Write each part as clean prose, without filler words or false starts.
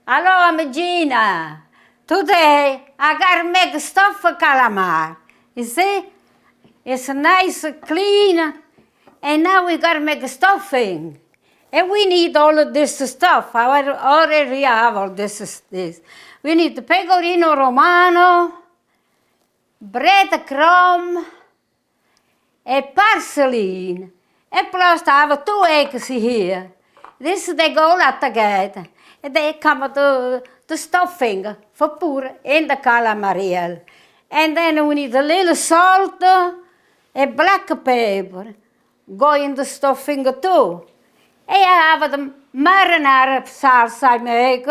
Hello, I'm Gina. Today I gotta make a stuffed calamari. You see? It's nice, clean, and now we gotta make a stuffing. And we need all of this stuff. I already have all this. We need the Pecorino Romano, breadcrumb, and Parsley. And plus I have 2 eggs here. This they go all together. And they come to the stuffing for pure in the calamari. And then we need a little salt and black pepper. Go in the stuffing too. And I have the marinara salsa I make.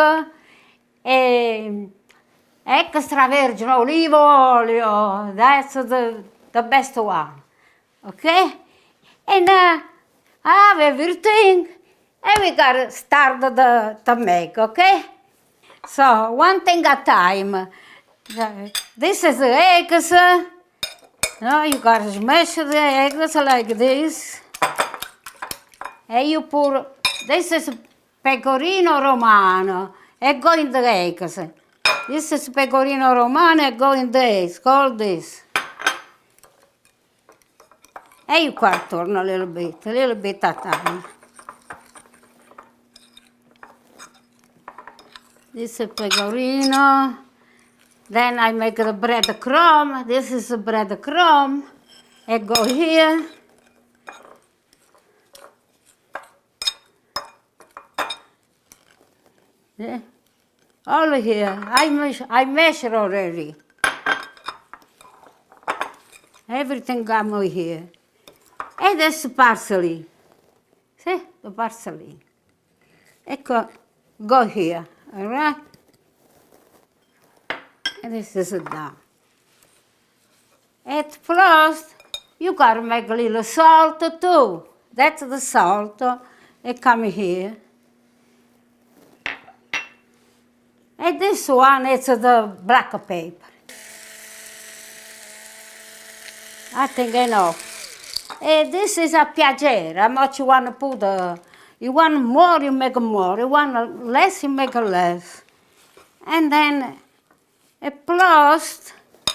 And extra virgin olive oil. That's the best one. Okay? And I have everything. And we gotta start to make, okay? So, one thing at a time. This is the eggs. You gotta smash the eggs like this. And you pour, this is Pecorino Romano. And go in the eggs. This is Pecorino Romano and go in the eggs, all this. And you turn a little bit at a time. This is pecorino. Then I make the breadcrumb. This is the breadcrumb. I go here. Yeah. All here. I measure already. Everything come here. And this is parsley. See? The parsley. Go here. All right? And this is done. At first, you gotta make a little salt too. That's the salt. It come here. And this one, it's the black pepper. I think enough. And this is a piacere. How much you want to put? You want more, you make more. You want less, you make less. And then, plus,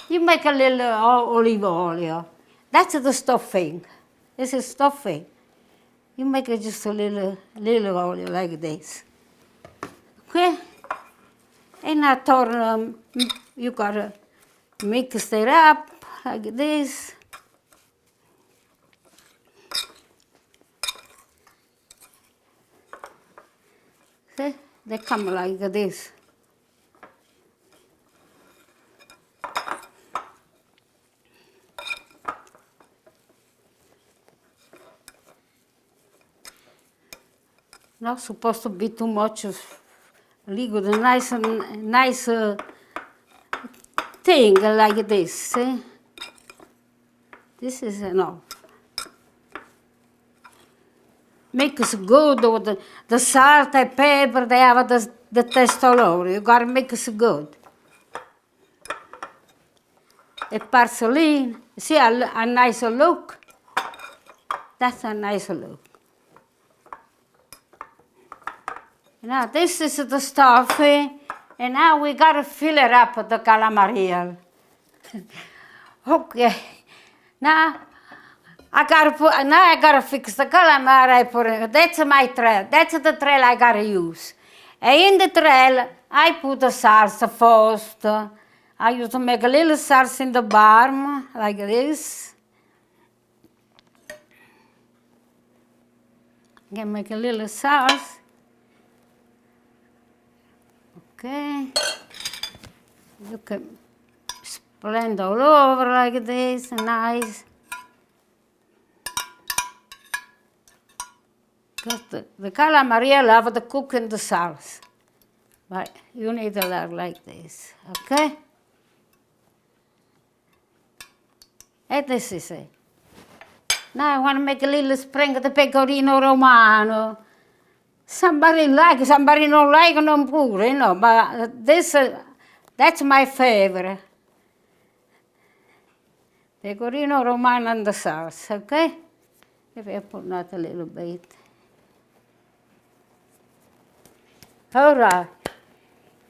you make a little olive oil. That's the stuffing. This is stuffing. You make it just a little oil like this. Okay? And I turn, you gotta mix it up like this. See? They come like this. Not supposed to be too much liquid, nice thing like this. See? This is enough. Makes good with the salt and pepper. They have the taste all over. You gotta make it good. A parsley. See a nice look. That's a nice look. Now this is the stuff, and now we gotta fill it up with the calamari. Okay. Now I gotta fix the calamari. That's my trail. That's the trail I gotta use. And in the trail, I put the salsa first. I used to make a little salsa in the bottom, like this. I can make a little sauce. Okay. You can blend all over like this, nice. Because the calamari love to cook in the sauce. But you need to learn like this, okay? And this is it. Now I want to make a little spring of the Pecorino Romano. Somebody like, somebody don't like, non pure, no, but this, that's my favorite. Pecorino Romano and the sauce, okay? If I put that a little bit. All right.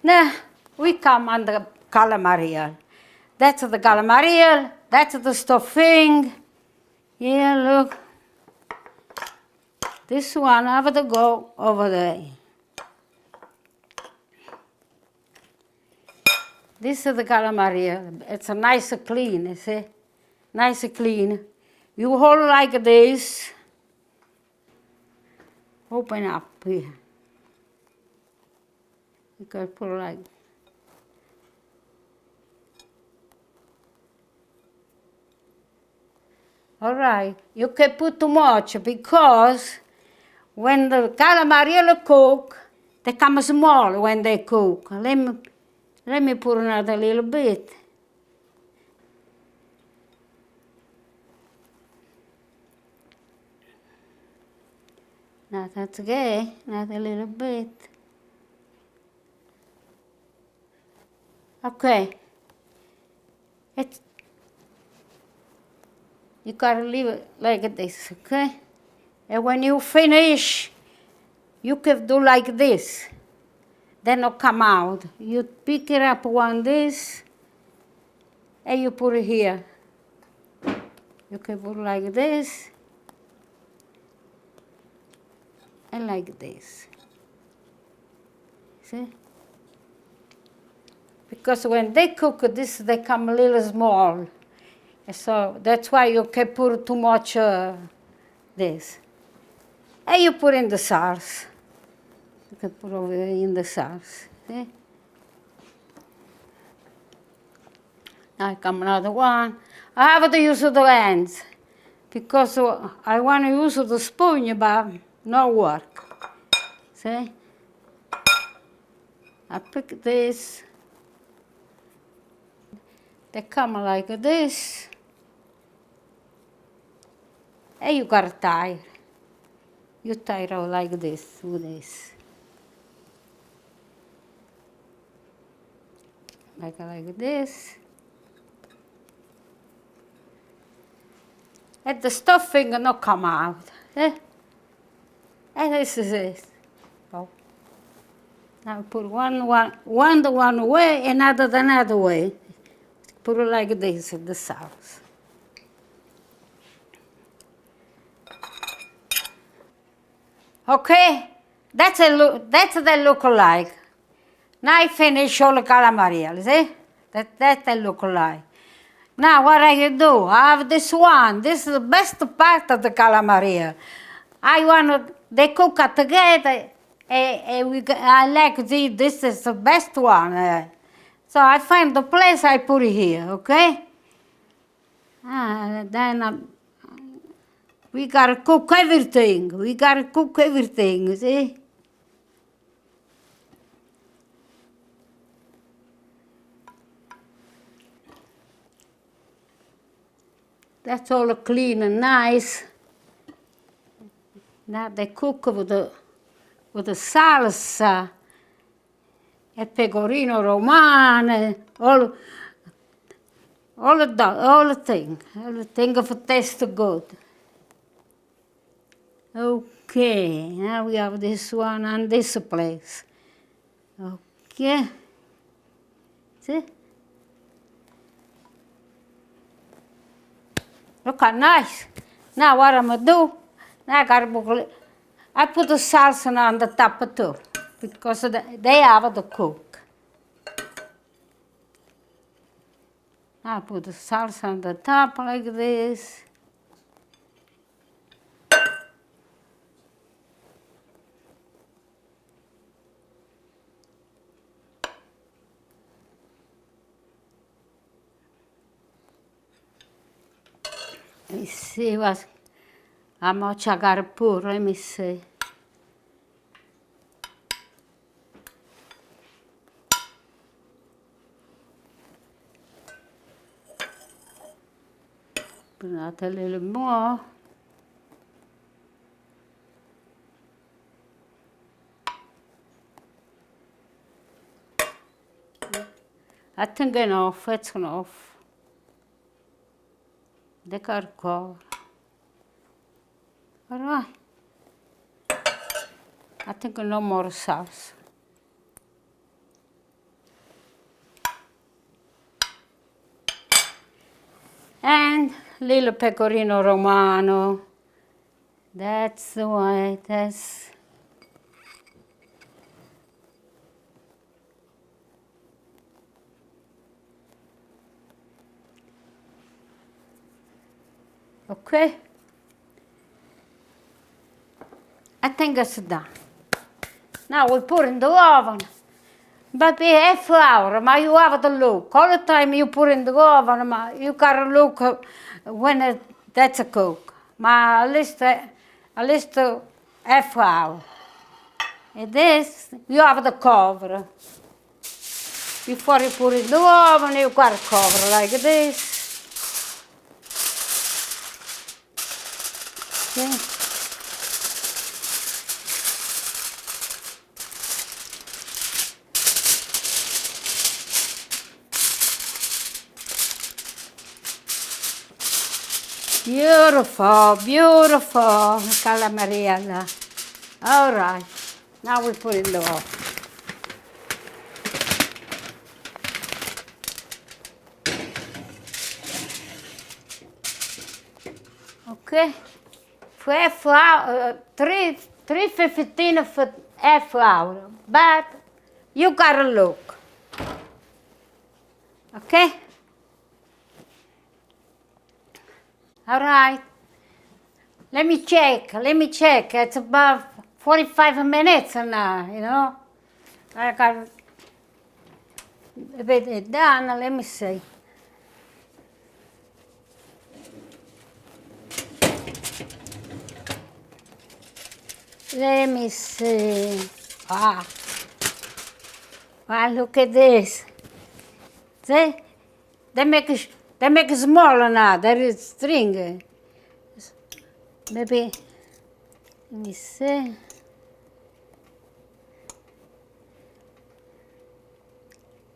Now, we come on the calamari. That's the calamari, that's the stuffing. Yeah, look. This one I have to go over there. This is the calamari. It's a nice clean, you see? Nice clean. You hold like this. Open up here. You can put like. All right. You can put too much because when the calamari cook, they come small when they cook. Let me put another little bit. Now that's good, not a little bit. Okay. You gotta leave it like this, okay? And when you finish, you can do like this. Then it'll come out. You pick it up one this, and you put it here. You can put it like this, and like this. See? Because when they cook this, they come a little small. So that's why you can put too much this. And you put in the sauce. You can put over in the sauce. See? Now come another one. I have to use the hands because I want to use the spoon, but no work. See? I pick this. They come like this. And you gotta tie. You tie it like this, with this. Like this. And the stuffing will not come out. Eh? And this is it. Oh. Now put one way, another way. Put it like this in the sauce. Okay, that's the look like. Now I finish all the calamari, see? That's the look like. Now what I do? I have this one. This is the best part of the calamari. They cook it together, I like this is the best one. So I find the place I put it here, okay? Then we gotta cook everything. We gotta cook everything, see? That's all clean and nice. Now they cook with the salsa, and Pecorino Romano, all the thing of taste good. Okay, now we have this one on this place. Okay, see? Look how nice. Now what I'm gonna do? Now I put the salsa on the top too, because they have to cook. Now I put the salsa on the top like this. Let me see how much I gotta put. Let me see. Put out a little more. I think enough. It's enough. They gotta go. All right. I think no more sauce. And little Pecorino Romano. That's the way, that's... Okay. I think it's done. Now we put in the oven. Maybe half hour, but you have to look. All the time you put in the oven, you gotta look when that's a cook. But at least half hour. And this, you have to cover. Before you put it in the oven, you gotta cover like this. Okay. Beautiful, beautiful calamari. All right, now we put it in the oven. Okay, for half hour, 3:15 for half hour, but you gotta look. Okay? All right. Let me check. It's about 45 minutes now, you know. I got a bit done. Let me see. Let me see. Wow. Wow, look at this. See? They make it smaller now. There is string. Maybe, let me see.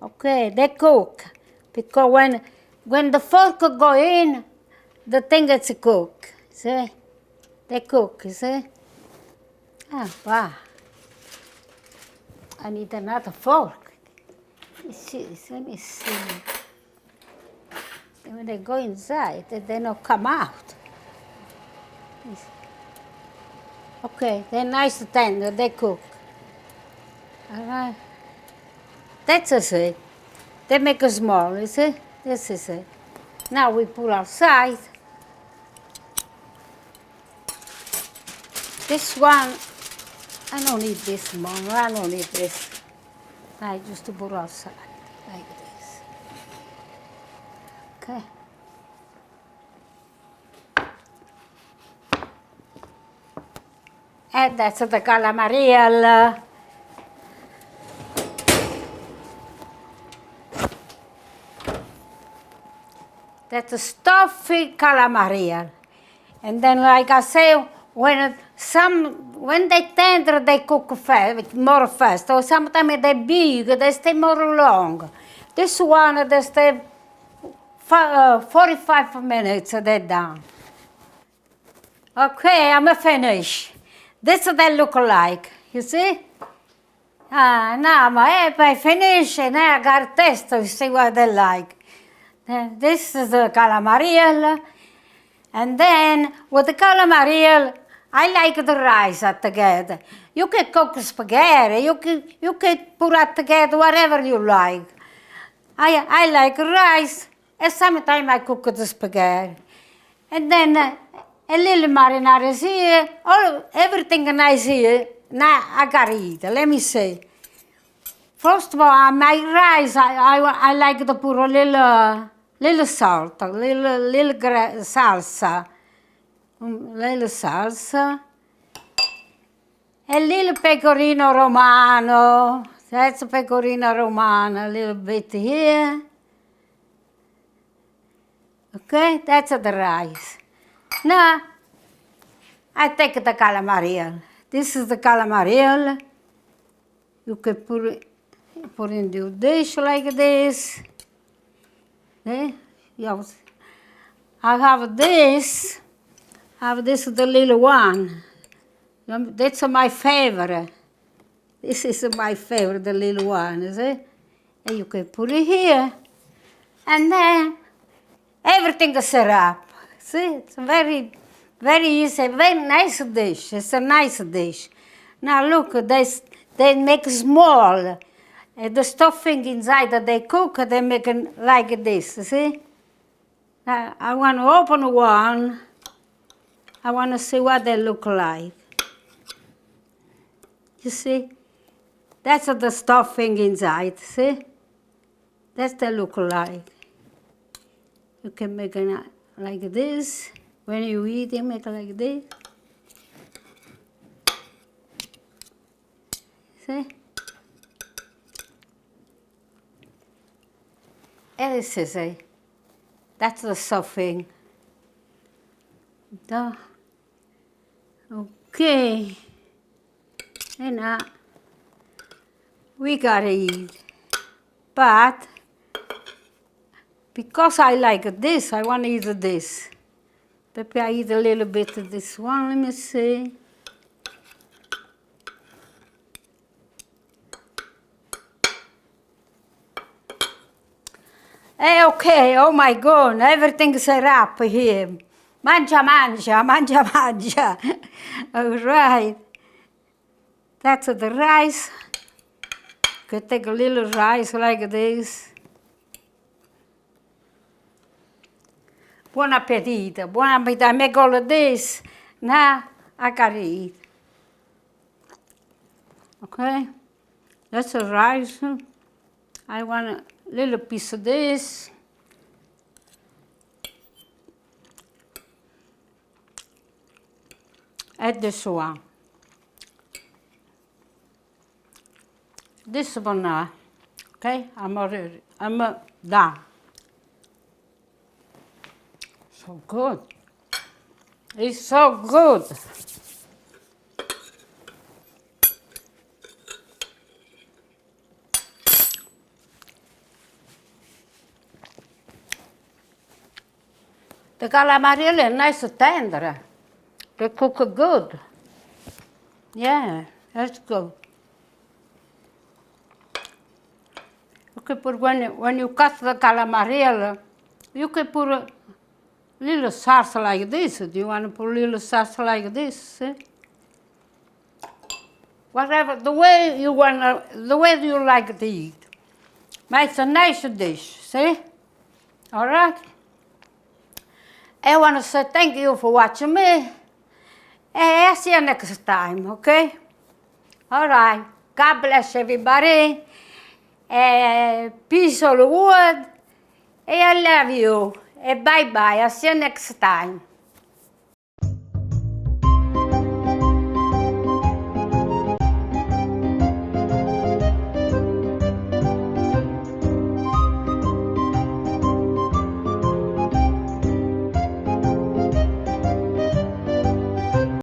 Okay, they cook. Because when the fork go in, the thing gets cooked. See? They cook, see? Ah, wow. I need another fork. Let me see. When they go inside, they don't come out. Okay, they're nice tender, they cook. All right. That's it. They make it small, you see? This is it. Now we put outside. This one, I don't need this one. I don't need this. I just put outside, like this. Okay. And that's the calamari. That's a stuffy calamari. And then, like I say, when they tender, they cook fast, more fast. Or sometimes they're big, they stay more long. This one, they stay 45 minutes, they're done. Okay, I'm finished. This they look like, you see? Now I finish, and I got to taste to see what they like. This is the calamari. And then with the calamari, I like the rice together. You can cook spaghetti, you can put it together whatever you like. I like rice, and sometimes I cook the spaghetti. And then a little marinara is here, everything nice here. Now I gotta eat. Let me see. First of all, my rice, I like to put a little salt, little salsa. Little salsa. A little pecorino romano. That's a pecorino romano, a little bit here. Okay, that's the rice. Now, I take the calamari. This is the calamari. You can put in the dish like this. Okay? I have this. This is the little one. That's my favorite. This is my favorite, the little one, see? And you can put it here. And then Everything is set up. See, it's very, very easy, very nice dish. It's a nice dish. Now look, they make small. The stuffing inside that they cook, they make it like this, see? Now I want to open one. I want to see what they look like. You see? That's the stuffing inside, see? That's what they look like. You can make it like this. When you eat it, make it like this. See? And this is it. That's the stuffing. Okay. And now we gotta eat. But because I like this, I want to eat this. Maybe I eat a little bit of this one. Let me see. Okay, oh my God, everything's set up here. Mangia, mangia, mangia, mangia. All right. That's the rice. Could take a little rice like this. Buon-A-Petitti, Buon-A-Petitti. I make all of this. Now I gotta eat. Okay, that's the rice. I want a little piece of this. And this one. This one now. Okay, I'm done. So good. It's so good. The calamari are nice tender. They cook good. Yeah, that's good. You can put, when you cut the calamari, you can put a little sauce like this. Do you want to put a little sauce like this? See? Whatever, the way you like to eat. But it's a nice dish, see? All right? I want to say thank you for watching me. And I'll see you next time, okay? All right. God bless everybody. Peace all the world. And I love you. And bye-bye. I'll see you next time.